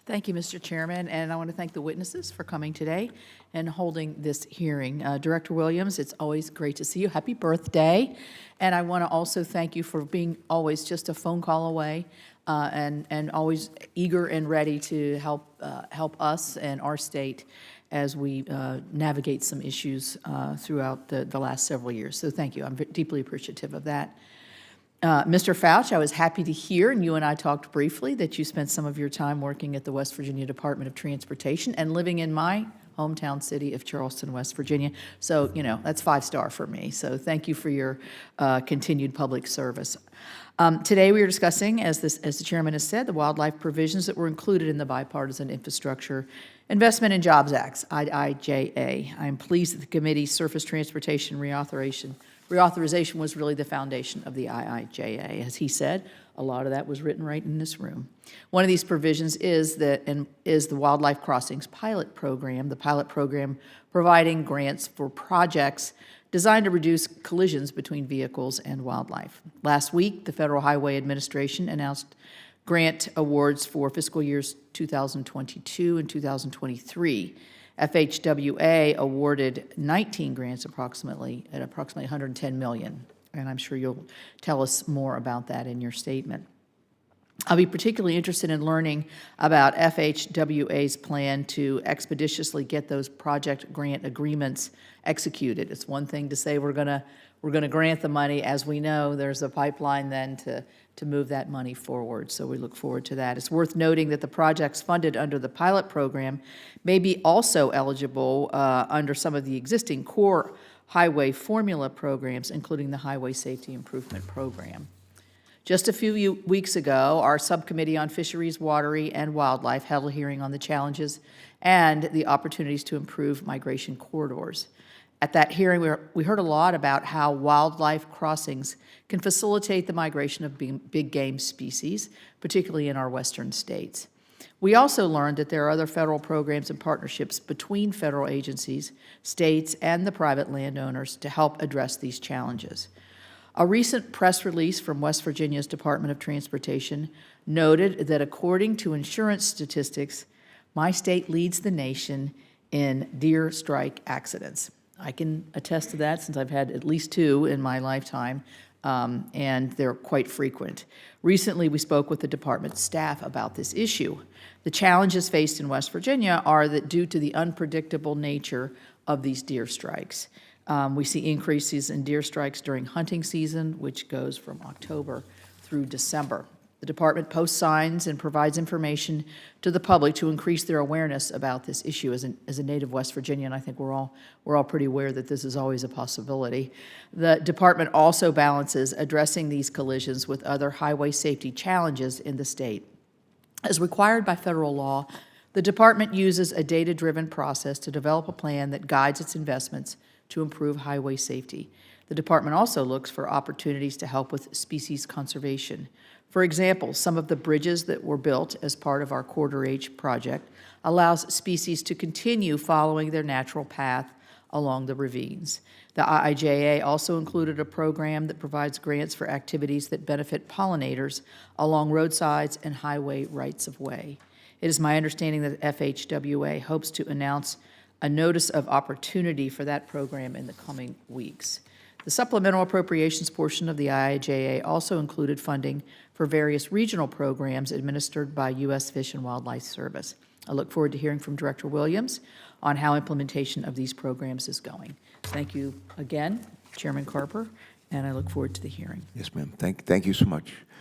Thank you, Mr. Chairman, and I want to thank the witnesses for coming today and holding this hearing. Director Williams, it's always great to see you. Happy birthday. And I want to also thank you for being always just a phone call away and always eager and ready to help us and our state as we navigate some issues throughout the last several years. So thank you. I'm deeply appreciative of that. Mr. Fauch, I was happy to hear, and you and I talked briefly, that you spent some of your time working at the West Virginia Department of Transportation and living in my hometown city of Charleston, West Virginia. So, you know, that's 5-star for me. So thank you for your continued public service. Today we are discussing, as the chairman has said, the wildlife provisions that were included in the Bipartisan Infrastructure Investment and Jobs Act, IIJA. I am pleased that the committee's surface transportation reauthorization was really the foundation of the IIJA. As he said, a lot of that was written right in this room. One of these provisions is the Wildlife Crossings Pilot Program, the pilot program providing grants for projects designed to reduce collisions between vehicles and wildlife. Last week, the Federal Highway Administration announced grant awards for fiscal years 2022 and 2023. FWS awarded 19 grants at approximately $110 million, and I'm sure you'll tell us more about that in your statement. I'll be particularly interested in learning about FWS's plan to expeditiously get those project grant agreements executed. It's one thing to say we're going to grant the money. As we know, there's a pipeline then to move that money forward, so we look forward to that. It's worth noting that the projects funded under the pilot program may be also eligible under some of the existing core highway formula programs, including the Highway Safety Improvement Program. Just a few weeks ago, our Subcommittee on Fisheries, Watery, and Wildlife held a hearing on the challenges and the opportunities to improve migration corridors. At that hearing, we heard a lot about how wildlife crossings can facilitate the migration of big game species, particularly in our western states. We also learned that there are other federal programs and partnerships between federal agencies, states, and the private landowners to help address these challenges. A recent press release from West Virginia's Department of Transportation noted that according to insurance statistics, my state leads the nation in deer strike accidents. I can attest to that since I've had at least 2 in my lifetime, and they're quite frequent. Recently, we spoke with the department staff about this issue. The challenges faced in West Virginia are that due to the unpredictable nature of these deer strikes. We see increases in deer strikes during hunting season, which goes from October through December. The department posts signs and provides information to the public to increase their awareness about this issue. As a native West Virginian, I think we're all pretty aware that this is always a possibility. The department also balances addressing these collisions with other highway safety challenges in the state. As required by federal law, the department uses a data-driven process to develop a plan that guides its investments to improve highway safety. The department also looks for opportunities to help with species conservation. For example, some of the bridges that were built as part of our Quarter H project allows species to continue following their natural path along the ravines. The IIJA also included a program that provides grants for activities that benefit pollinators along roadsides and highway rights-of-way. It is my understanding that FWS hopes to announce a notice of opportunity for that program in the coming weeks. The supplemental appropriations portion of the IIJA also included funding for various regional programs administered by U.S. Fish and Wildlife Service. I look forward to hearing from Director Williams on how implementation of these programs is going. Thank you again, Chairman Carper, and I look forward to the hearing. Yes, ma'am. Thank you so much.